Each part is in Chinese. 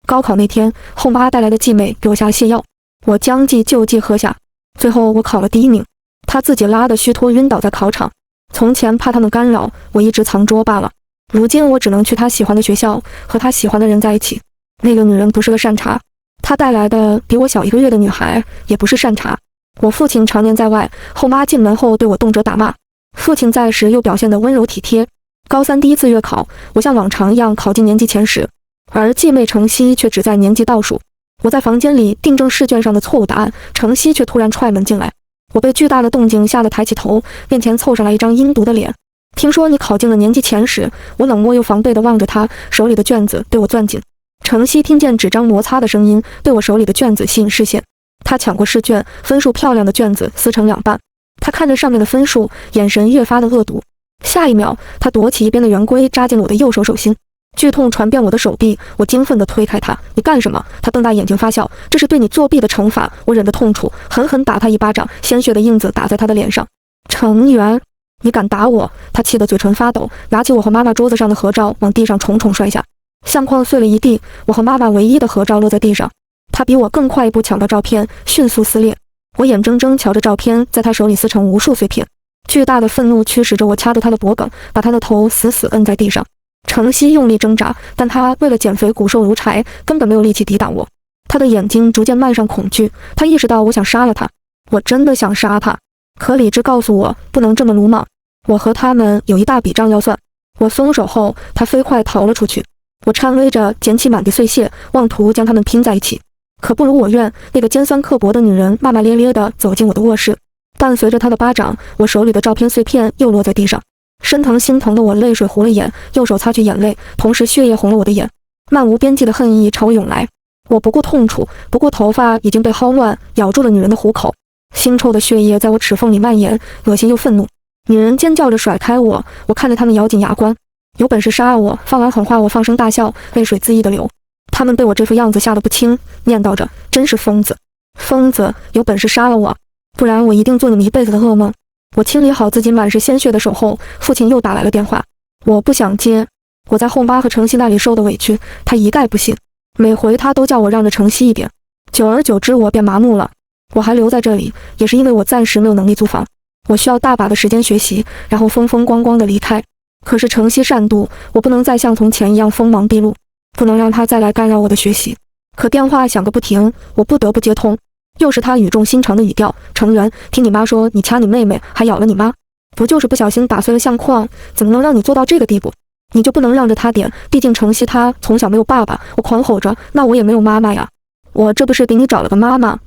高考那天，后妈带来的继妹给我下了泻药，我将计就计喝下，最后我考了第1名。她自己拉的虚脱晕倒在考场。从前怕他们干扰，我一直藏拙罢了。如今我只能去她喜欢的学校，和她喜欢的人在一起。那个女人不是个善茬，她带来的比我小1个月的女孩也不是善茬。我父亲常年在外，后妈进门后对我动辄打骂。父亲在时又表现得温柔体贴。高3第1次月考，我像往常一样考进年级前10，而继妹程曦却只在年级倒数。我在房间里订正试卷上的错误答案，程曦却突然踹门进来。我被巨大的动静吓得抬起头，面前凑上来一张阴毒的脸。听说你考进了年级前10，我冷漠又防备地望着他，手里的卷子对我攥紧。程曦听见纸张摩擦的声音，对我手里的卷子吸引视线。他抢过试卷，分数漂亮的卷子撕成2半。他看着上面的分数，眼神越发的恶毒。下一秒，他夺起一边的圆规，扎进了我的右手手心。剧痛传遍我的手臂，我惊愤地推开他。你干什么？他瞪大眼睛发笑。这是对你作弊的惩罚。我忍着痛楚，狠狠打他一巴掌，鲜血的印子打在他的脸上。程元，你敢打我？他气得嘴唇发抖，拿起我和妈妈桌子上的合照往地上重重摔下，相框碎了一地。我和妈妈唯一的合照落在地上。他比我更快一步抢到照片，迅速撕裂。我眼睁睁瞧着照片在他手里撕成无数碎片。巨大的愤怒驱使着我掐住他的脖颈，把他的头死死摁在地上。程曦用力挣扎，但他为了减肥骨瘦如柴，根本没有力气抵挡我。他的眼睛逐渐漫上恐惧，他意识到我想杀了他。我真的想杀他，可理智告诉我不能这么鲁莽。我和他们有一大笔账要算。我松手后，他飞快逃了出去。我颤巍着捡起满地碎屑，妄图将它们拼在一起。可不如我愿，那个尖酸刻薄的女人骂骂咧咧地走进我的卧室。伴随着她的巴掌，我手里的照片碎片又落在地上。身疼心疼的我泪水糊了眼，右手擦去眼泪，同时血液红了我的眼。漫无边际的恨意朝我涌来，我不顾痛楚，不顾头发已经被薅乱，咬住了女人的虎口。腥臭的血液在我齿缝里蔓延，恶心又愤怒。女人尖叫着甩开我，我看着他们咬紧牙关。有本事杀我！放完狠话，我放声大笑，泪水恣意的流。他们被我这副样子吓得不轻，念叨着：真是疯子，疯子！有本事杀了我，不然我一定做你们一辈子的噩梦。我清理好自己满是鲜血的手后，父亲又打来了电话。我不想接，我在后妈和程曦那里受的委屈，他一概不信。每回他都叫我让着程曦一点，久而久之我便麻木了。我还留在这里，也是因为我暂时没有能力租房，我需要大把的时间学习，然后风风光光的离开。可是程曦善妒，我不能再像从前一样锋芒毕露，不能让他再来干扰我的学习。可电话响个不停，我不得不接通。又是他语重心长的语调：程元，听你妈说你掐你妹妹，还咬了你妈，不就是不小心打碎了相框，怎么能让你做到这个地步？你就不能让着他点？毕竟程曦他从小没有爸爸。我狂吼着：那我也没有妈妈呀，我这不是给你找了个妈妈？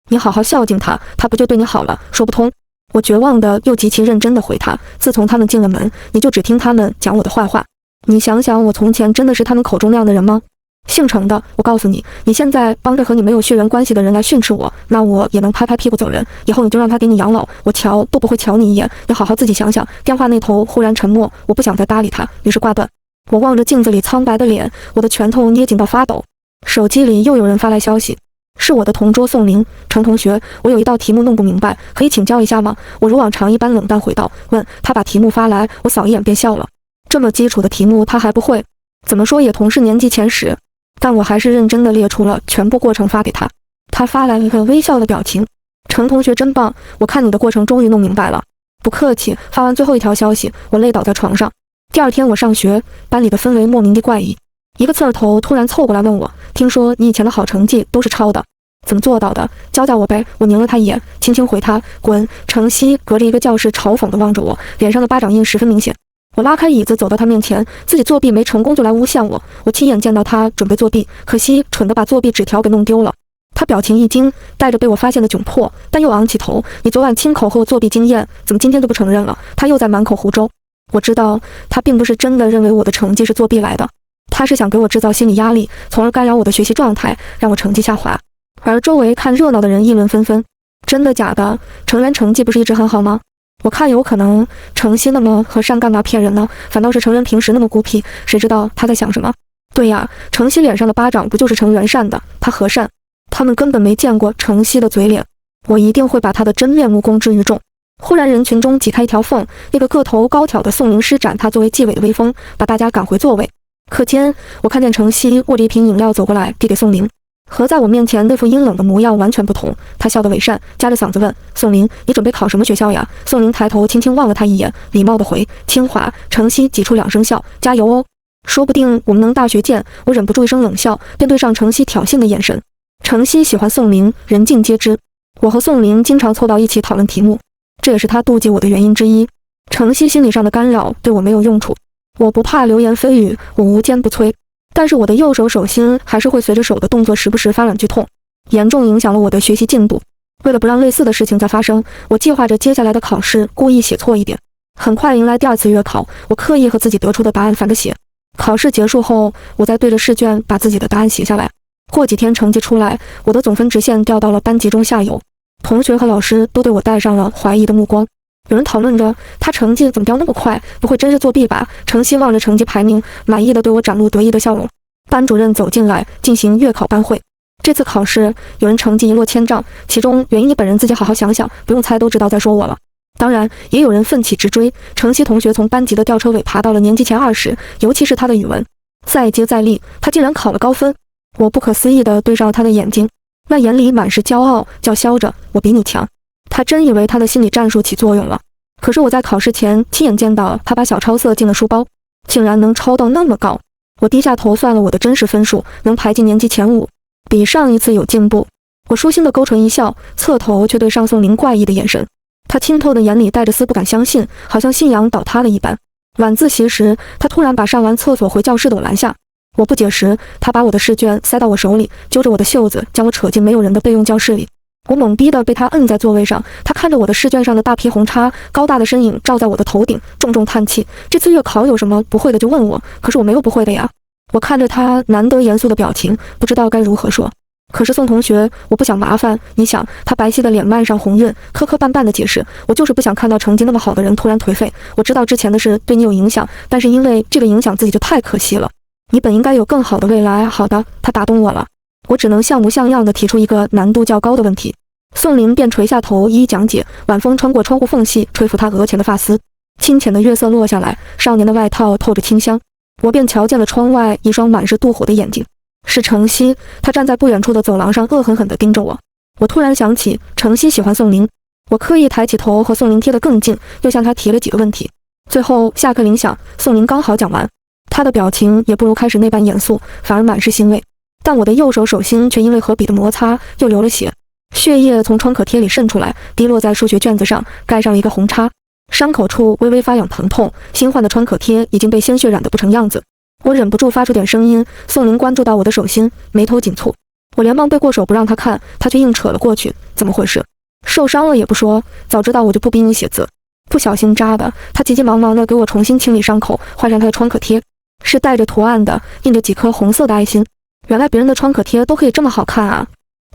你好好孝敬他，他不就对你好了？说不通。我绝望的又极其认真的回他：自从他们进了门，你就只听他们讲我的坏话。你想想，我从前真的是他们口中那样的人吗？姓程的，我告诉你，你现在帮着和你没有血缘关系的人来训斥我，那我也能拍拍屁股走人。以后你就让他给你养老，我瞧都不会瞧你一眼。你好好自己想想。电话那头忽然沉默，我不想再搭理他，于是挂断。我望着镜子里苍白的脸，我的拳头捏紧到发抖。手机里又有人发来消息，是我的同桌宋林。程同学，我有一道题目弄不明白，可以请教一下吗？我如往常一般冷淡回道。问他把题目发来，我扫一眼便笑了。这么基础的题目他还不会，怎么说也同是年级前10。但我还是认真地列出了全部过程发给他。他发来了一个微笑的表情。程同学真棒，我看你的过程终于弄明白了。不客气。发完最后一条消息，我累倒在床上。第二天我上学，班里的氛围莫名的怪异。一个刺儿头突然凑过来问我：听说你以前的好成绩都是抄的，怎么做到的？教教我呗。我拧了他一眼，轻轻回他：滚。程曦隔着一个教室嘲讽地望着我，脸上的巴掌印十分明显。我拉开椅子走到他面前，自己作弊没成功就来诬陷我。我亲眼见到他准备作弊，可惜蠢地把作弊纸条给弄丢了。他表情一惊，带着被我发现的窘迫，但又昂起头：你昨晚亲口和我作弊经验，怎么今天就不承认了？他又在满口胡诌。我知道他并不是真的认为我的成绩是作弊来的，他是想给我制造心理压力，从而干扰我的学习状态，让我成绩下滑。而周围看热闹的人议论纷纷：真的假的？程元成绩不是一直很好吗？我看有可能程曦那么和善干嘛骗人呢？反倒是程元平时那么孤僻，谁知道他在想什么？对呀，程曦脸上的巴掌不就是程元善的？他和善，他们根本没见过程曦的嘴脸。我一定会把他的真面目公之于众。忽然人群中挤开一条缝，那个个头高挑的宋林施展他作为纪委的威风，把大家赶回座位。课间，我看见程曦握着一瓶饮料走过来，递给宋玲，和在我面前那副阴冷的模样完全不同。他笑得伪善，夹着嗓子问：“宋玲，你准备考什么学校呀？”宋玲抬头轻轻望了他一眼，礼貌地回：“清华。”程曦挤出2声笑：“加油哦！说不定我们能大学见。”我忍不住一声冷笑，便对上程曦挑衅的眼神。程曦喜欢宋玲，人尽皆知。我和宋玲经常凑到一起讨论题目，这也是他妒忌我的原因之一。程曦心理上的干扰对我没有用处，我不怕流言蜚语，我无坚不摧。但是我的右手手心还是会随着手的动作时不时发软剧痛，严重影响了我的学习进度。为了不让类似的事情再发生，我计划着接下来的考试故意写错一点。很快迎来第2次月考，我刻意和自己得出的答案反着写。考试结束后，我再对着试卷把自己的答案写下来。过几天成绩出来，我的总分直线掉到了班级中下游，同学和老师都对我带上了怀疑的目光。有人讨论着他成绩怎么掉那么快，不会真是作弊吧？程曦望着成绩排名，满意的对我展露得意的笑容。班主任走进来进行月考班会。这次考试有人成绩一落千丈，其中原因你本人自己好好想想，不用猜都知道在说我了。当然也有人奋起直追，程曦同学从班级的吊车尾爬到了年级前20，尤其是他的语文再接再厉，他竟然考了高分。我不可思议地对上了他的眼睛，那眼里满是骄傲，叫嚣着我比你强。他真以为他的心理战术起作用了。可是我在考试前亲眼见到他把小抄色进了书包，竟然能抄到那么高。我低下头算了我的真实分数，能排进年级前5，比上一次有进步。我舒心的勾唇一笑，侧头却对上宋玲怪异的眼神。他清透的眼里带着丝不敢相信，好像信仰倒塌了一般。晚自习时，他突然把上完厕所回教室的我拦下。我不解时，他把我的试卷塞到我手里，揪着我的袖子将我扯进没有人的备用教室里。我懵逼地被他摁在座位上，他看着我的试卷上的大批红叉，高大的身影照在我的头顶，重重叹气。这次月考有什么不会的就问我，可是我没有不会的呀。我看着他难得严肃的表情，不知道该如何说。可是宋同学，我不想麻烦你想。他白皙的脸漫上红晕，磕磕绊绊的解释，我就是不想看到成绩那么好的人突然颓废。我知道之前的事对你有影响，但是因为这个影响自己就太可惜了。你本应该有更好的未来。好的，他打动我了。我只能像模像样地提出一个难度较高的问题。宋玲便垂下头一一讲解，晚风穿过窗户缝隙，吹拂她额前的发丝，清浅的月色落下来，少年的外套透着清香。我便瞧见了窗外一双满是妒火的眼睛，是程曦。他站在不远处的走廊上，恶狠狠地盯着我。我突然想起程曦喜欢宋玲，我刻意抬起头和宋玲贴得更近，又向她提了几个问题。最后下课铃响，宋玲刚好讲完，她的表情也不如开始那般严肃，反而满是欣慰。但我的右手手心却因为和笔的摩擦又流了血，血液从创可贴里渗出来，滴落在数学卷子上，盖上了一个红叉。伤口处微微发痒疼痛，新换的创可贴已经被鲜血染得不成样子。我忍不住发出点声音。宋玲关注到我的手心，眉头紧蹙。我连忙背过手不让他看，他却硬扯了过去。怎么回事？受伤了也不说，早知道我就不逼你写字。不小心扎的。他急急忙忙地给我重新清理伤口，换上他的创可贴，是带着图案的，印着几颗红色的爱心。原来别人的创可贴都可以这么好看啊！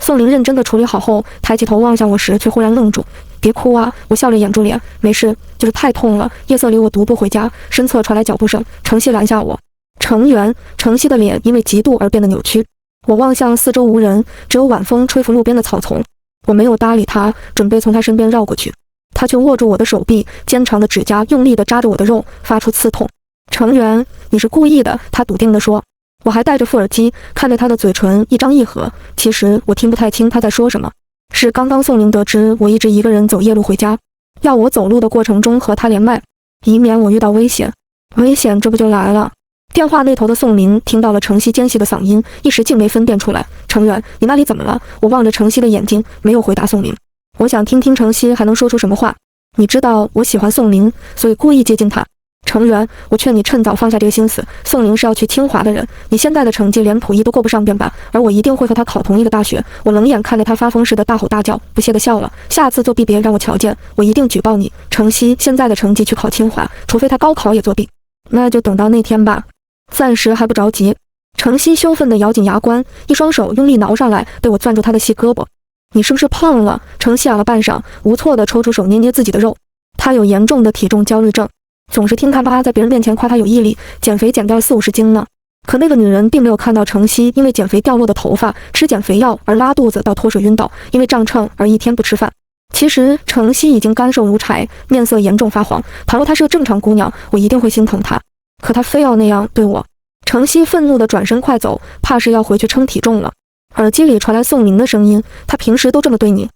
宋玲认真地处理好后，抬起头望向我时，却忽然愣住。别哭啊！我笑着掩住脸，没事，就是太痛了。夜色里我独步回家，身侧传来脚步声，程曦拦下我。程元，程曦的脸因为嫉妒而变得扭曲。我望向四周无人，只有晚风吹拂路边的草丛。我没有搭理他，准备从他身边绕过去，他却握住我的手臂，尖长的指甲用力地扎着我的肉，发出刺痛。程元，你是故意的，他笃定地说。我还戴着副耳机，看着他的嘴唇一张一合，其实我听不太清他在说什么。是刚刚宋玲得知我一直一个人走夜路回家，要我走路的过程中和他连麦，以免我遇到危险。危险这不就来了。电话那头的宋玲听到了程曦尖细的嗓音，一时竟没分辨出来。程元，你那里怎么了？我望着程曦的眼睛，没有回答宋玲。我想听听程曦还能说出什么话。你知道我喜欢宋玲，所以故意接近她。程元，我劝你趁早放下这个心思。宋玲是要去清华的人，你现在的成绩连普一都过不上便罢，而我一定会和他考同一个大学。我冷眼看着他发疯似的大吼大叫，不屑地笑了。下次作弊别让我瞧见，我一定举报你。程曦现在的成绩去考清华，除非他高考也作弊。那就等到那天吧，暂时还不着急。程曦羞愤地咬紧牙关，一双手用力挠上来，被我攥住他的细胳膊。你是不是胖了？程曦哑了半晌，无措地抽出手捏捏自己的肉。他有严重的体重焦虑症。总是听他妈在别人面前夸他有毅力，减肥减掉40-50斤呢。可那个女人并没有看到程曦因为减肥掉落的头发，吃减肥药而拉肚子到脱水晕倒，因为胀秤而一天不吃饭。其实程曦已经干瘦如柴，面色严重发黄。倘若她是个正常姑娘，我一定会心疼她。可她非要那样对我。程曦愤怒地转身快走，怕是要回去称体重了。耳机里传来宋宁的声音：“他平时都这么对你？”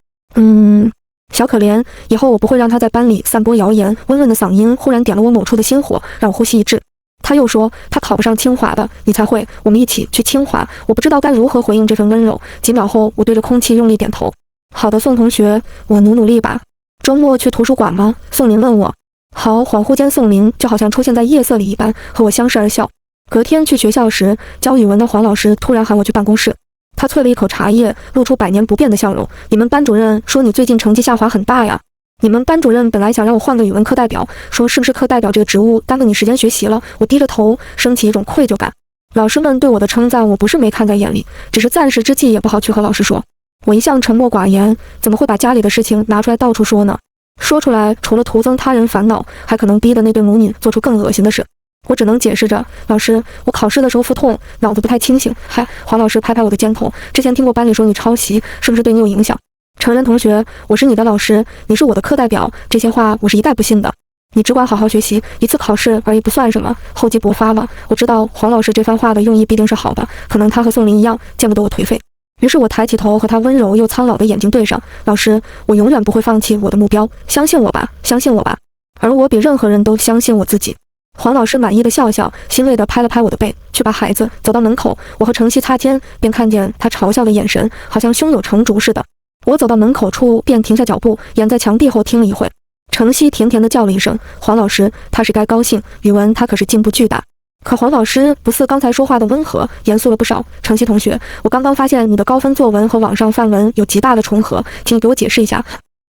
小可怜，以后我不会让他在班里散播谣言。温润的嗓音忽然点了我某处的心火，让我呼吸一滞。他又说他考不上清华的，你才会，我们一起去清华。我不知道该如何回应这份温柔。几秒后，我对着空气用力点头。好的，宋同学，我努力吧。周末去图书馆吗？宋宁问我。好。恍惚间，宋宁就好像出现在夜色里一般，和我相视而笑。隔天去学校时，教语文的黄老师突然喊我去办公室。他啐了一口茶叶，露出百年不变的笑容。你们班主任说你最近成绩下滑很大呀。你们班主任本来想让我换个语文课代表，说是不是课代表这个职务耽搁你时间学习了。我低着头，升起一种愧疚感。老师们对我的称赞，我不是没看在眼里，只是暂时之计也不好去和老师说。我一向沉默寡言，怎么会把家里的事情拿出来到处说呢？说出来，除了徒增他人烦恼，还可能逼得那对母女做出更恶心的事。我只能解释着，老师，我考试的时候腹痛，脑子不太清醒。嗨，黄老师拍拍我的肩头，之前听过班里说你抄袭，是不是对你有影响？成人同学，我是你的老师，你是我的课代表，这些话我是一概不信的。你只管好好学习，一次考试而已不算什么，厚积薄发嘛。我知道黄老师这番话的用意必定是好的，可能他和宋林一样，见不得我颓废。于是我抬起头，和他温柔又苍老的眼睛对上。老师，我永远不会放弃我的目标，相信我吧，相信我吧。而我比任何人都相信我自己。黄老师满意的笑笑，欣慰地拍了拍我的背，去把孩子。走到门口，我和程曦擦肩，便看见他嘲笑的眼神，好像胸有成竹似的。我走到门口处，便停下脚步，掩在墙壁后听了一会。程曦甜甜地叫了一声：“黄老师，他是该高兴，语文他可是进步巨大。”可黄老师不似刚才说话的温和，严肃了不少。程曦同学，我刚刚发现你的高分作文和网上范文有极大的重合，请你给我解释一下。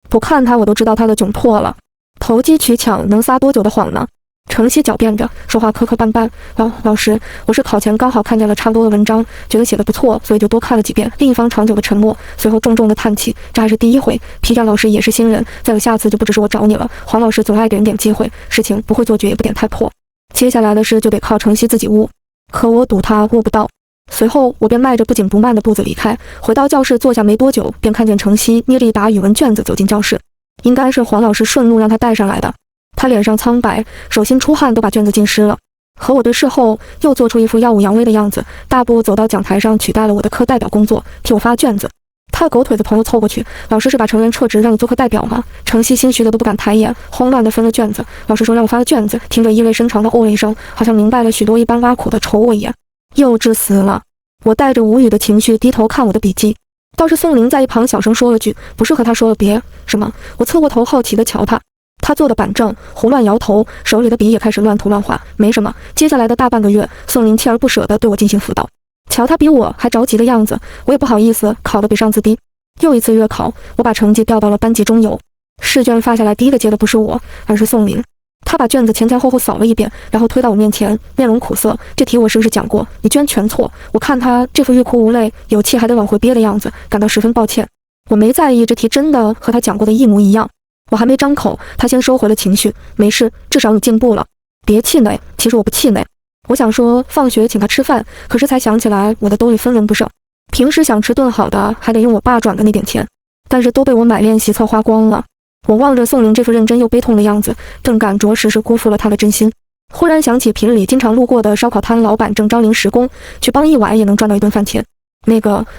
不看他，我都知道他的窘迫了。投机取巧能撒多久的谎呢？程曦狡辩着，说话磕磕绊绊。老师，我是考前刚好看见了差不多的文章，觉得写得不错，所以就多看了几遍。另一方长久的沉默，随后重重的叹气。这还是第一回，批战老师也是新人，再有下次就不只是我找你了。黄老师总爱给人点机会，事情不会做绝也不点太破。接下来的事就得靠程曦自己悟，可我赌他悟不到。随后我便迈着不紧不慢的步子离开，回到教室坐下没多久，便看见程曦捏着一沓语文卷子走进教室，应该是黄老师顺路让他带上来的。他脸上苍白，手心出汗，都把卷子浸湿了。和我对视后，又做出一副耀武扬威的样子，大步走到讲台上，取代了我的课代表工作，替我发卷子。他的狗腿子朋友凑过去：“老师是把成员撤职让你做课代表吗？”程曦心虚的都不敢抬眼，慌乱的分了卷子。老师说让我发个卷子，听着意味深长的哦了一声，好像明白了许多，一般挖苦的瞅我一眼。幼稚死了！我带着无语的情绪低头看我的笔记。倒是宋林在一旁小声说了句：“不是和他说了别什么？”我侧过头好奇的瞧他。他坐的板正，胡乱摇头，手里的笔也开始乱涂乱画。没什么。接下来的大半个月，宋林锲而不舍地对我进行辅导。瞧他比我还着急的样子，我也不好意思考得比上次低。又一次月考，我把成绩调到了班级中游。试卷发下来，第一个接的不是我，而是宋林。他把卷子前前后后扫了一遍，然后推到我面前，面容苦涩。这题我是不是讲过？你居然全错！我看他这副欲哭无泪、有气还得往回憋的样子，感到十分抱歉。我没在意，这题真的和他讲过的一模一样。我还没张口，他先收回了情绪。没事，至少你进步了，别气馁。其实我不气馁。我想说放学请他吃饭，可是才想起来我的兜里分文不剩。平时想吃顿好的，还得用我爸转的那点钱，但是都被我买练习册花光了。我望着宋林这副认真又悲痛的样子，顿感着实是辜负了他的真心。忽然想起平日里经常路过的烧烤摊老板正招临时工，去帮一碗也能赚到一顿饭钱。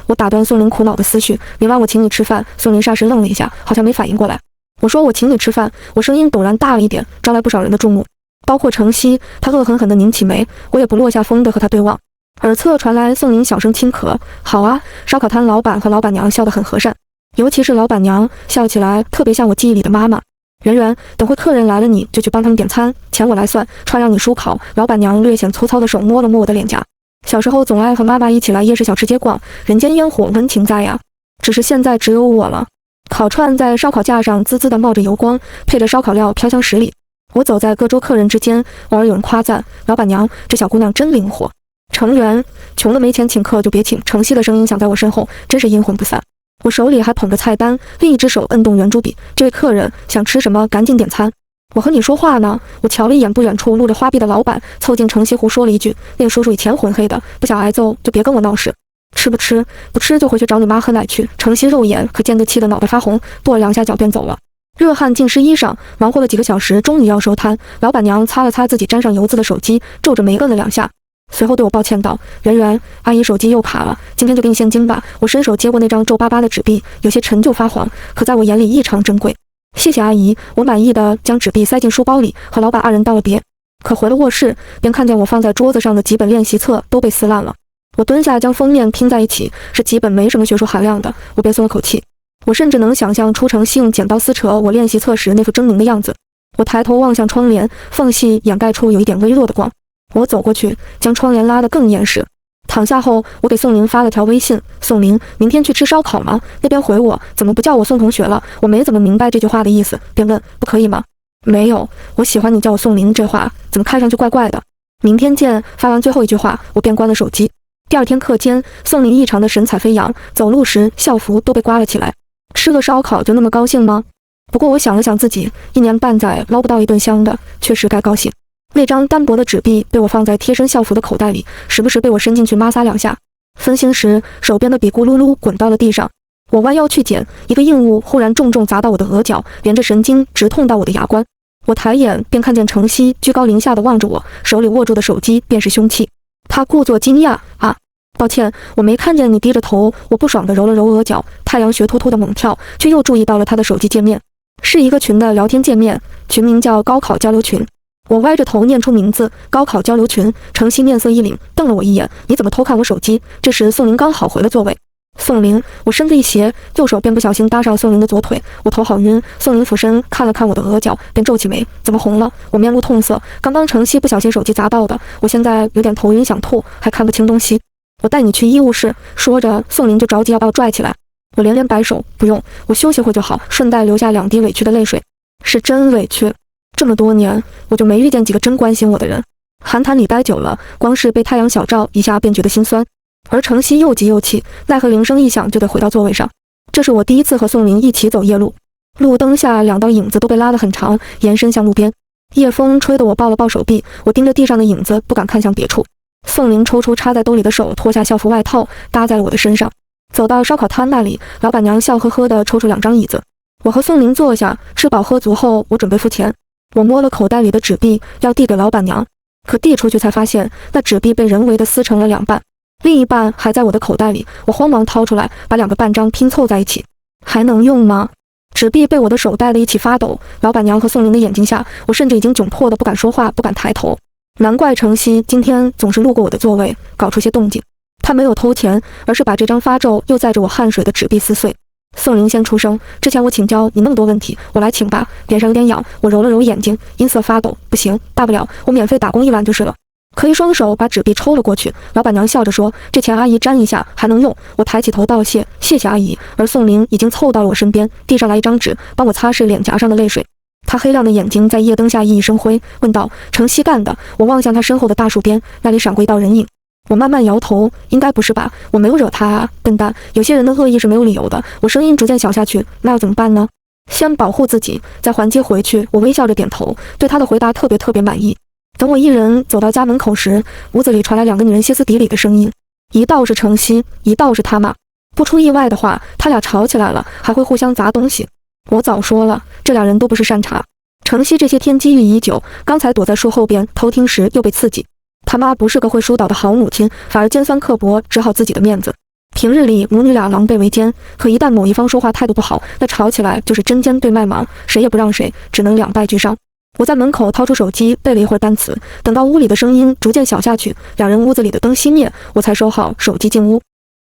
我打断宋林苦恼的思绪，你让我请你吃饭。宋林霎时愣了一下，好像没反应过来。我说我请你吃饭，我声音陡然大了一点，招来不少人的注目，包括程曦。他恶狠狠地拧起眉，我也不落下风地和他对望。耳侧传来宋林小声轻咳。好啊，烧烤摊老板和老板娘笑得很和善，尤其是老板娘笑起来特别像我记忆里的妈妈。圆圆，等会客人来了你就去帮他们点餐，钱我来算，串让你书考。老板娘略显粗糙的手摸了摸我的脸颊。小时候总爱和妈妈一起来夜市小吃街逛，人间烟火温情在呀，只是现在只有我了。烤串在烧烤架上滋滋地冒着油光，配着烧烤料飘香十里。我走在各桌客人之间，偶尔有人夸赞老板娘这小姑娘真灵活。成员，穷的没钱请客就别请。程曦的声音响在我身后，真是阴魂不散。我手里还捧着菜单，另一只手摁动圆珠笔。这位客人想吃什么，赶紧点餐。我和你说话呢。我瞧了一眼不远处露着花臂的老板，凑近程曦胡说了一句：那个叔叔以前混黑的，不想挨揍就别跟我闹事。吃不吃？不吃就回去找你妈喝奶去。程曦肉眼可见得气得脑袋发红，跺了两下脚便走了。热汗浸湿衣裳，忙活了几个小时，终于要收摊。老板娘擦了擦自己沾上油渍的手机，皱着眉摁了两下。随后对我抱歉道：“圆圆，阿姨手机又卡了，今天就给你现金吧。”我伸手接过那张皱巴巴的纸币，有些陈旧发黄，可在我眼里异常珍贵。谢谢阿姨，我满意的将纸币塞进书包里，和老板二人道了别。可回了卧室，便看见我放在桌子上的几本练习册都被撕烂了。我蹲下将封面拼在一起，是几本没什么学术含量的，我便松了口气。我甚至能想象出程熙用剪刀撕扯我练习册时那副狰狞的样子。我抬头望向窗帘，缝隙掩盖出有一点微弱的光。我走过去，将窗帘拉得更严实。躺下后，我给宋林发了条微信：“宋林，明天去吃烧烤吗？”那边回我：“怎么不叫我宋同学了？”我没怎么明白这句话的意思，便问：“不可以吗？”“没有，我喜欢你叫我宋林这话，怎么看上去怪怪的？”“明天见。”发完最后一句话，我便关了手机。第二天课间，宋林异常的神采飞扬，走路时校服都被刮了起来。吃个烧烤就那么高兴吗？不过我想了想自己，1年半载捞不到一顿香的，确实该高兴。那张单薄的纸币被我放在贴身校服的口袋里，时不时被我伸进去摩挲2下。分心时，手边的笔咕噜噜滚到了地上。我弯腰去捡，一个硬物忽然重重砸到我的额角，连着神经直痛到我的牙关。我抬眼便看见程曦居高临下地望着我，手里握住的手机便是凶器。他故作惊讶：“啊，抱歉，我没看见你低着头。”我不爽地揉了揉额角，太阳穴突突地猛跳，却又注意到了他的手机界面，是一个群的聊天界面，群名叫高考交流群。我歪着头念出名字：高考交流群。程曦面色一凛，瞪了我一眼：“你怎么偷看我手机？”这时宋林刚好回了座位。宋林，我身子一斜，右手便不小心搭上宋林的左腿，我头好晕。宋林俯身看了看我的额角，便皱起眉：“怎么红了？”我面露痛色，刚刚程曦不小心手机砸到的，我现在有点头晕想吐，还看不清东西。我带你去医务室。说着，宋林就着急要把我拽起来。我连连摆手：“不用，我休息会就好。”顺带流下2滴委屈的泪水。是真委屈。这么多年，我就没遇见几个真关心我的人。寒潭里待久了，光是被太阳小照一下便觉得心酸。而程曦又急又气，奈何铃声一响就得回到座位上。这是我第一次和宋林一起走夜路，路灯下2道影子都被拉得很长，延伸向路边。夜风吹得我抱了抱手臂，我盯着地上的影子，不敢看向别处。宋林抽出插在兜里的手，脱下校服外套搭在了我的身上。走到烧烤摊那里，老板娘笑呵呵地抽出2张椅子。我和宋林坐下，吃饱喝足后，我准备付钱。我摸了口袋里的纸币，要递给老板娘，可递出去才发现，那纸币被人为地撕成了2半，另一半还在我的口袋里。我慌忙掏出来，把2个半张拼凑在一起。还能用吗？纸币被我的手带得一起发抖。老板娘和宋林的眼睛下，我甚至已经窘迫得不敢说话，不敢抬头。难怪程曦今天总是路过我的座位，搞出些动静。他没有偷钱，而是把这张发皱又载着我汗水的纸币撕碎。宋林先出声：“之前我请教你那么多问题，我来请吧。”脸上有点痒，我揉了揉眼睛，音色发抖：“不行，大不了我免费打工1晚就是了。”可一双手把纸币抽了过去。老板娘笑着说：“这钱阿姨沾一下还能用。”我抬起头道谢：“谢谢阿姨。”而宋林已经凑到了我身边，递上来一张纸，帮我擦拭脸颊上的泪水。他黑亮的眼睛在夜灯下熠熠生辉，问道：“程曦干的？”我望向他身后的大树边，那里闪过一道人影。我慢慢摇头：“应该不是吧，我没有惹他啊，笨蛋！有些人的恶意是没有理由的。”我声音逐渐小下去：“那要怎么办呢？”“先保护自己，再还击回去。”我微笑着点头，对他的回答特别满意。等我一人走到家门口时，屋子里传来2个女人歇斯底里的声音，一道是程曦，一道是他妈。不出意外的话，他俩吵起来了，还会互相砸东西。我早说了，这2人都不是善茬。程曦这些天积郁已久，刚才躲在树后边偷听时又被刺激。他妈不是个会疏导的好母亲，反而尖酸刻薄，只好自己的面子。平日里母女俩狼狈为奸，可一旦某一方说话态度不好，那吵起来就是针尖对麦芒，谁也不让谁，只能两败俱伤。我在门口掏出手机背了一会儿单词，等到屋里的声音逐渐小下去，2人屋子里的灯熄灭，我才收好手机进屋。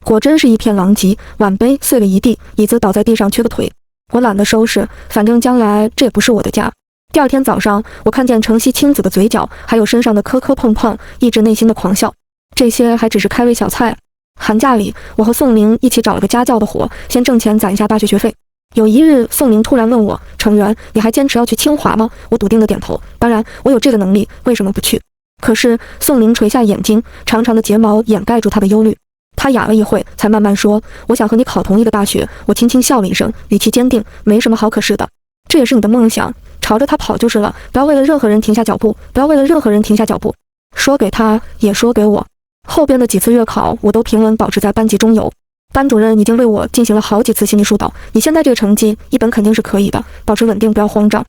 果真是一片狼藉，碗杯碎了一地，椅子倒在地上缺个腿。我懒得收拾，反正将来这也不是我的家。第2天早上，我看见程曦青紫的嘴角，还有身上的磕磕碰碰，抑制内心的狂笑。这些还只是开胃小菜。寒假里，我和宋林一起找了个家教的活，先挣钱攒一下大学学费。有一日，宋林突然问我：“程媛，你还坚持要去清华吗？”我笃定地点头：“当然，我有这个能力，为什么不去？”可是宋林垂下眼睛，长长的睫毛掩盖住他的忧虑。他哑了一会，才慢慢说：“我想和你考同一个大学。”我轻轻笑了一声，语气坚定：“没什么好可是的，这也是你的梦想，朝着他跑就是了。不要为了任何人停下脚步，不要为了任何人停下脚步。”说给他，也说给我。后边的几次月考，我都平稳保持在班级中游。班主任已经为我进行了好几次心理疏导，你现在这个成绩，一本肯定是可以的，保持稳定，不要慌张。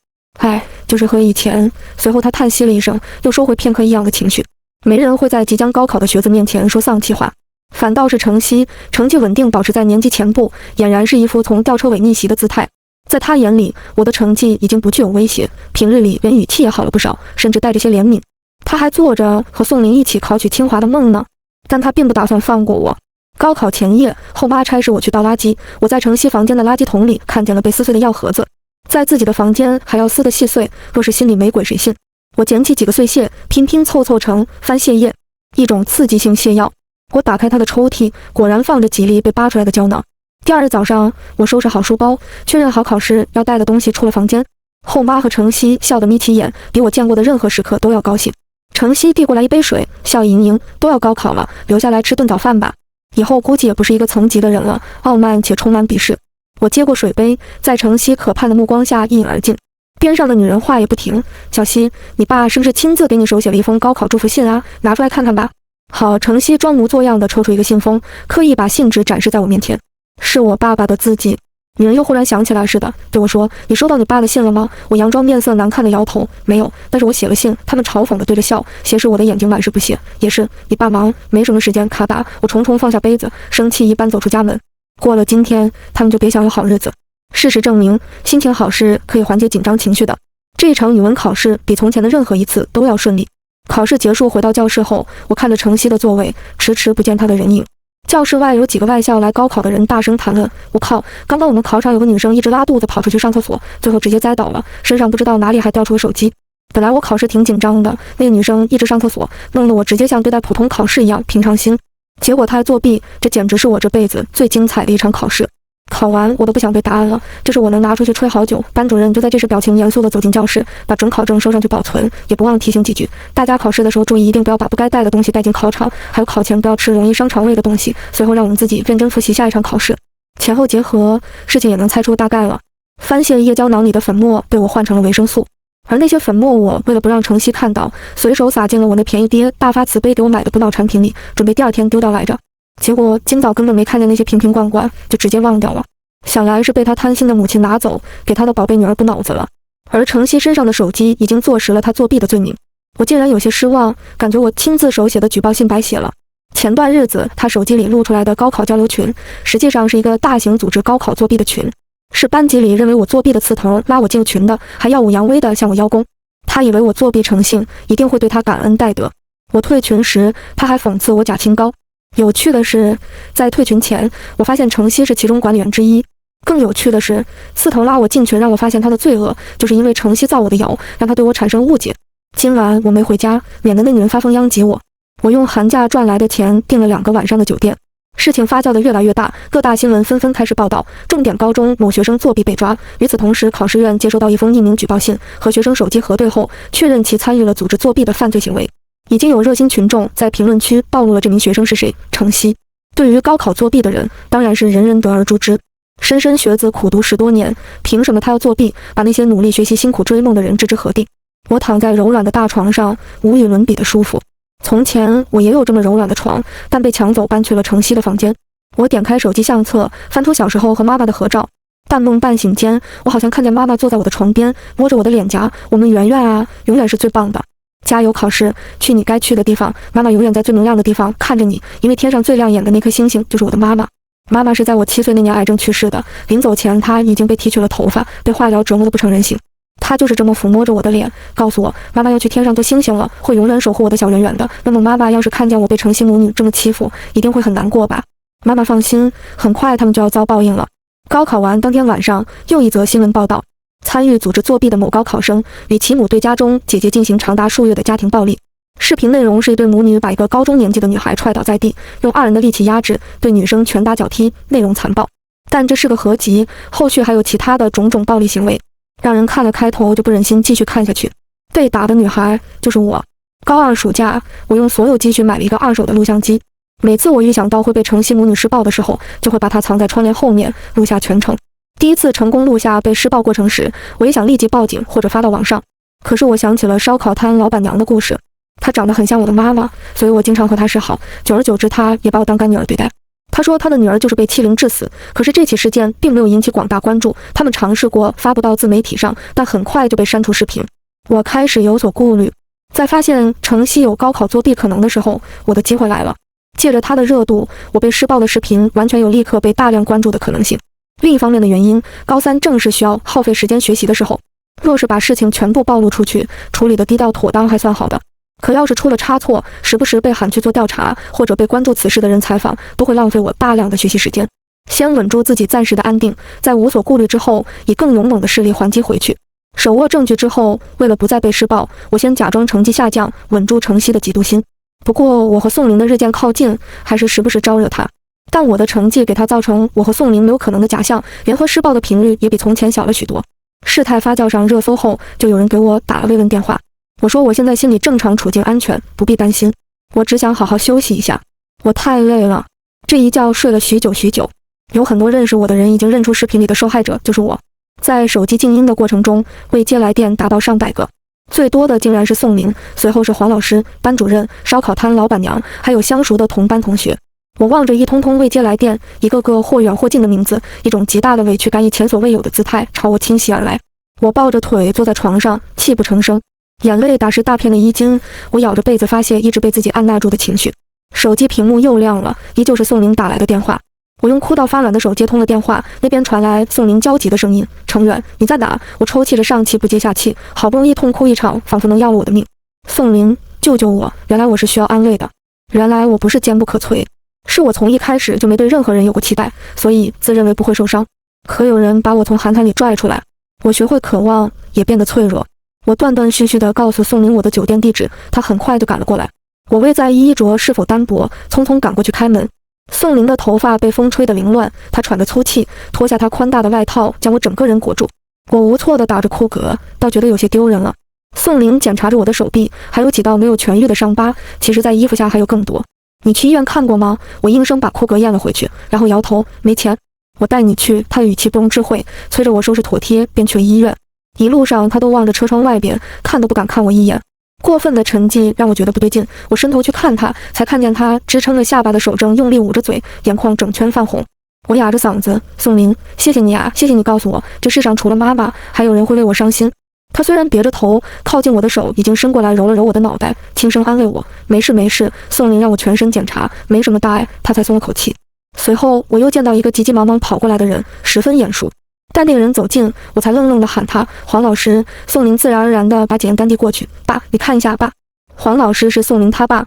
就是和以前。随后他叹息了一声，又收回片刻异样的情绪。没人会在即将高考的学子面前说丧气话，反倒是程曦，成绩稳定，保持在年级前部，俨然是一副从吊车尾逆袭的姿态。在他眼里，我的成绩已经不具有威胁，平日里连语气也好了不少，甚至带着些怜悯。他还做着和宋林一起考取清华的梦呢，但他并不打算放过我。高考前夜，后妈差使我去倒垃圾，我在程曦房间的垃圾桶里看见了被撕碎的药盒子，在自己的房间还要撕得细碎，若是心里没鬼谁信。我捡起几个碎屑，拼拼凑凑成番泻叶，一种刺激性泻药。我打开他的抽屉，果然放着几粒被扒出来的胶囊。第二日早上，我收拾好书包，确认好考试要带的东西，出了房间。后妈和程曦笑得眯起眼，比我见过的任何时刻都要高兴。程曦递过来一杯水，笑盈盈，都要高考了，留下来吃顿早饭吧，以后估计也不是一个层级的人了，傲慢且充满鄙视。我接过水杯，在程曦可盼的目光下一饮而尽。边上的女人话也不停，小曦，你爸是不是亲自给你手写了一封高考祝福信啊？拿出来看看吧。好，程曦装模作样地抽出一个信封，刻意把信纸展示在我面前，是我爸爸的字迹。女人又忽然想起来似的，对我说，你收到你爸的信了吗？我佯装面色难看的摇头，没有，但是我写了信。他们嘲讽地对着笑，斜视我的眼睛，满是不屑。也是，你爸忙，没什么时间。咔嗒，我重重放下杯子，生气一般走出家门。过了今天，他们就别想有好日子。事实证明，心情好是可以缓解紧张情绪的。这一场语文考试比从前的任何一次都要顺利。考试结束，回到教室后，我看着程曦的座位，迟迟不见他的人影。教室外有几个外校来高考的人大声谈论，我靠，刚刚我们考场有个女生一直拉肚子跑出去上厕所，最后直接栽倒了，身上不知道哪里还掉出个手机。本来我考试挺紧张的，那个女生一直上厕所，弄得我直接像对待普通考试一样平常心。结果她还作弊，这简直是我这辈子最精彩的一场考试。考完我都不想背答案了，这是我能拿出去吹好久。班主任就在这时表情严肃地走进教室，把准考证收上去保存，也不忘提醒几句，大家考试的时候注意，一定不要把不该带的东西带进考场，还有考前不要吃容易伤肠胃的东西。随后让我们自己认真复习下一场考试。前后结合，事情也能猜出大概了。番泻叶胶囊里的粉末被我换成了维生素，而那些粉末我为了不让程曦看到，随手撒进了我那便宜爹大发慈悲给我买的补脑产品里，准备第二天丢掉来着。结果今早根本没看见那些瓶瓶罐罐，就直接忘掉了。想来是被他贪心的母亲拿走，给他的宝贝女儿补脑子了。而程曦身上的手机已经坐实了他作弊的罪名，我竟然有些失望，感觉我亲自手写的举报信白写了。前段日子他手机里录出来的高考交流群，实际上是一个大型组织高考作弊的群，是班级里认为我作弊的刺头拉我进群的，还耀武扬威的向我邀功。他以为我作弊成性，一定会对他感恩戴德。我退群时，他还讽刺我假清高。有趣的是，在退群前，我发现程曦是其中管理员之一。更有趣的是，刺头拉我进群让我发现他的罪恶，就是因为程曦造我的谣，让他对我产生误解。今晚我没回家，免得那女人发疯殃及我。我用寒假赚来的钱订了2个晚上的酒店。事情发酵得越来越大，各大新闻纷纷开始报道，重点高中某学生作弊被抓。与此同时，考试院接收到一封匿名举报信，和学生手机核对后，确认其参与了组织作弊的犯罪行为。已经有热心群众在评论区暴露了这名学生是谁，程曦。对于高考作弊的人，当然是人人得而诛之。莘莘学子苦读10多年，凭什么他要作弊，把那些努力学习辛苦追梦的人置之何地？我躺在柔软的大床上，无与伦比的舒服。从前我也有这么柔软的床，但被抢走搬去了程曦的房间。我点开手机相册，翻出小时候和妈妈的合照。半梦半醒间，我好像看见妈妈坐在我的床边，摸着我的脸颊。我们圆圆啊，永远是最棒的。加油考试，去你该去的地方。妈妈永远在最明亮的地方看着你，因为天上最亮眼的那颗星星就是我的妈妈。妈妈是在我7岁那年癌症去世的，临走前她已经被剃去了头发，被化疗折磨得不成人形。她就是这么抚摸着我的脸，告诉我妈妈要去天上做星星了，会永远守护我的小圆圆的。那么妈妈要是看见我被程曦母女这么欺负，一定会很难过吧？妈妈放心，很快他们就要遭报应了。高考完当天晚上，又一则新闻报道，参与组织作弊的某高考生与其母对家中姐姐进行长达数月的家庭暴力。视频内容是一对母女把一个高中年纪的女孩踹倒在地，用2人的力气压制，对女生拳打脚踢，内容残暴。但这是个合集，后续还有其他的种种暴力行为，让人看了开头就不忍心继续看下去。被打的女孩就是我。高2暑假，我用所有积蓄买了一个2手的录像机，每次我预想到会被程曦母女施暴的时候，就会把它藏在窗帘后面，录下全程。第一次成功录下被施暴过程时，我也想立即报警或者发到网上，可是我想起了烧烤摊老板娘的故事。她长得很像我的妈妈，所以我经常和她示好，久而久之她也把我当干女儿对待。她说她的女儿就是被欺凌致死，可是这起事件并没有引起广大关注，他们尝试过发布到自媒体上，但很快就被删除视频。我开始有所顾虑，在发现程曦有高考作弊可能的时候，我的机会来了。借着他的热度，我被施暴的视频完全有立刻被大量关注的可能性。另一方面的原因，高三正是需要耗费时间学习的时候，若是把事情全部暴露出去，处理的低调妥当还算好的。可要是出了差错，时不时被喊去做调查，或者被关注此事的人采访，都会浪费我大量的学习时间。先稳住自己暂时的安定，在无所顾虑之后，以更勇猛的势力还击回去。手握证据之后，为了不再被施暴，我先假装成绩下降，稳住程曦的嫉妒心。不过我和宋林的日渐靠近，还是时不时招惹他。但我的成绩给他造成我和宋林没有可能的假象，联合施暴的频率也比从前小了许多。事态发酵上热搜后，就有人给我打了慰问电话。我说我现在心理正常，处境安全，不必担心。我只想好好休息一下，我太累了。这一觉睡了许久许久。有很多认识我的人已经认出视频里的受害者就是我。在手机静音的过程中，未接来电达到上百个，最多的竟然是宋林，随后是黄老师、班主任、烧烤摊老板娘，还有相熟的同班同学。我望着一通通未接来电，一个个或远或近的名字，一种极大的委屈感以前所未有的姿态朝我倾袭而来。我抱着腿坐在床上，泣不成声，眼泪打湿大片的衣襟。我咬着被子发泄一直被自己按捺住的情绪。手机屏幕又亮了，依旧是宋林打来的电话。我用哭到发软的手接通了电话，那边传来宋林焦急的声音：“程远，你在哪？”我抽泣着上气不接下气，好不容易痛哭一场，仿佛能要了我的命。宋林，救救我！原来我是需要安慰的，原来我不是坚不可摧，是我从一开始就没对任何人有过期待，所以自认为不会受伤。可有人把我从寒潭里拽出来，我学会渴望，也变得脆弱。我断断续续地告诉宋林我的酒店地址，他很快就赶了过来。我未在意衣着是否单薄，匆匆赶过去开门。宋林的头发被风吹得凌乱，他喘着粗气，脱下他宽大的外套，将我整个人裹住。我无措地打着裤嗝，倒觉得有些丢人了。宋林检查着我的手臂，还有几道没有痊愈的伤疤，其实在衣服下还有更多。你去医院看过吗？我应声把裤嗝咽了回去，然后摇头，没钱。我带你去。他的语气不容置喙，催着我收拾妥帖，便去了医院。一路上他都望着车窗外边，看都不敢看我一眼。过分的沉寂让我觉得不对劲，我伸头去看他，才看见他支撑着下巴的手正用力捂着嘴，眼眶整圈泛红。我哑着嗓子：“宋林，谢谢你啊，谢谢你告诉我，这世上除了妈妈，还有人会为我伤心。”他虽然别着头，靠近我的手已经伸过来揉了揉我的脑袋，轻声安慰我：“没事没事。”宋林让我全身检查，没什么大碍，他才松了口气。随后我又见到一个急急忙忙跑过来的人，十分眼熟。待那个人走近，我才愣愣地喊他：“黄老师。”宋林自然而然地把检验单递过去：“爸，你看一下。”爸，黄老师是宋林他爸。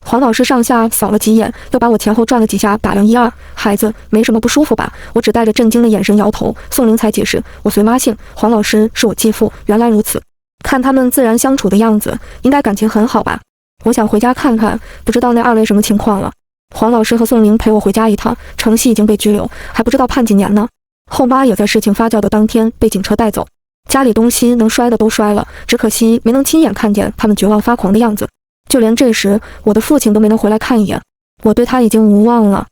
黄老师上下扫了几眼，又把我前后转了几下，打量一二：“孩子没什么不舒服吧？”我只带着震惊的眼神摇头。宋林才解释：“我随妈姓，黄老师是我继父。”原来如此，看他们自然相处的样子，应该感情很好吧？我想回家看看，不知道那二位什么情况了。黄老师和宋林陪我回家一趟，程曦已经被拘留，还不知道判几年呢。后妈也在事情发酵的当天被警车带走，家里东西能摔的都摔了，只可惜没能亲眼看见他们绝望发狂的样子。就连这时，我的父亲都没能回来看一眼，我对他已经无望了。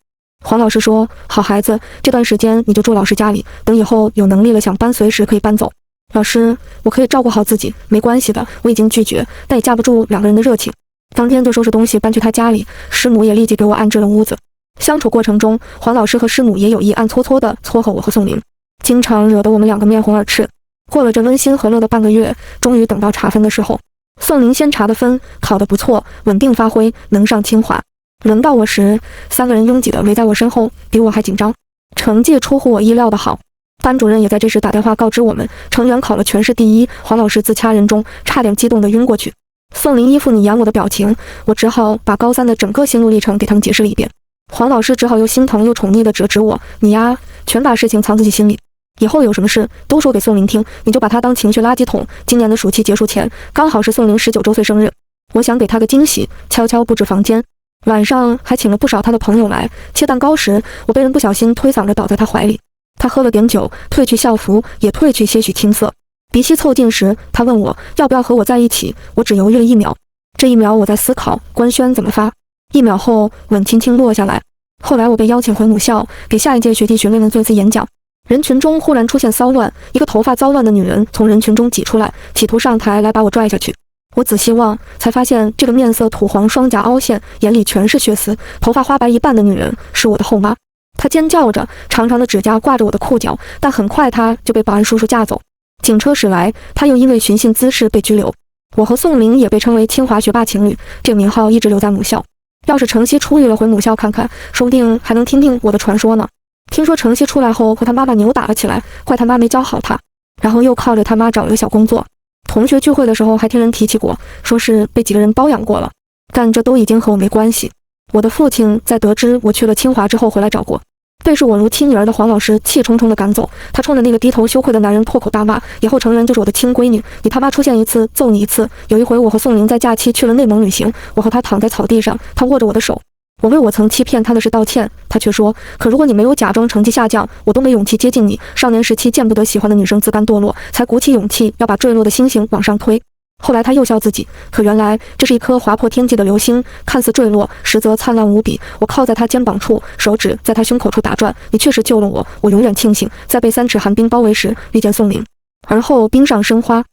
黄老师说：“好孩子，这段时间你就住老师家里，等以后有能力了想搬随时可以搬走。”老师，我可以照顾好自己，没关系的，我已经拒绝，但也架不住两个人的热情。当天就收拾东西搬去他家里，师母也立即给我安置了屋子。相处过程中，黄老师和师母也有意暗搓搓地撮合我和宋林，经常惹得我们两个面红耳赤。过了这温馨和乐的半个月，终于等到查分的时候，宋林先查的分，考得不错，稳定发挥，能上清华。轮到我时，三个人拥挤地围在我身后，比我还紧张。成绩出乎我意料的好，班主任也在这时打电话告知我们，程远考了全市第一。黄老师自掐人中，差点激动得晕过去。宋林依附你演我的表情，我只好把高三的整个心路历程给他们解释了一遍。黄老师只好又心疼又宠溺地指我：“你呀，全把事情藏自己心里，以后有什么事都说给宋林听，你就把他当情绪垃圾桶。”今年的暑期结束前，刚好是宋林19周岁生日，我想给他个惊喜，悄悄布置房间，晚上还请了不少他的朋友来。切蛋糕时，我被人不小心推搡着倒在他怀里，他喝了点酒，褪去校服，也褪去些许青涩。鼻息凑近时，他问我要不要和我在一起，我只犹豫了1秒，这1秒我在思考官宣怎么发。1秒后，吻轻轻落下来。后来我被邀请回母校，给下一届学弟学妹们做一次演讲。人群中忽然出现骚乱，一个头发糟乱的女人从人群中挤出来，企图上台来把我拽下去。我仔细望，才发现这个面色土黄、双颊凹陷、眼里全是血丝、头发花白一半的女人是我的后妈。她尖叫着，长长的指甲挂着我的裤脚，但很快她就被保安叔叔架走。警车驶来，她又因为寻衅滋事被拘留。我和宋明也被称为清华学霸情侣，这个名号一直留在母校。要是程曦出狱了回母校看看，说不定还能听听我的传说呢。听说程曦出来后和他妈妈扭打了起来，怪他妈没教好他，然后又靠着他妈找了个小工作。同学聚会的时候还听人提起过，说是被几个人包养过了，但这都已经和我没关系。我的父亲在得知我去了清华之后回来找过，被视我如亲女儿的黄老师气冲冲地赶走，他冲着那个低头羞愧的男人破口大骂，以后承认就是我的亲闺女，你他妈出现一次揍你一次。有一回我和宋明在假期去了内蒙旅行，我和他躺在草地上，他握着我的手，我为我曾欺骗他的事道歉，他却说，可如果你没有假装成绩下降，我都没勇气接近你。少年时期见不得喜欢的女生自甘堕落，才鼓起勇气要把坠落的星星往上推。后来他又笑自己，可原来这是一颗划破天际的流星，看似坠落，实则灿烂无比。我靠在他肩膀处，手指在他胸口处打转，你确实救了我，我永远庆幸。在被3尺寒冰包围时遇见宋明，而后冰上生花。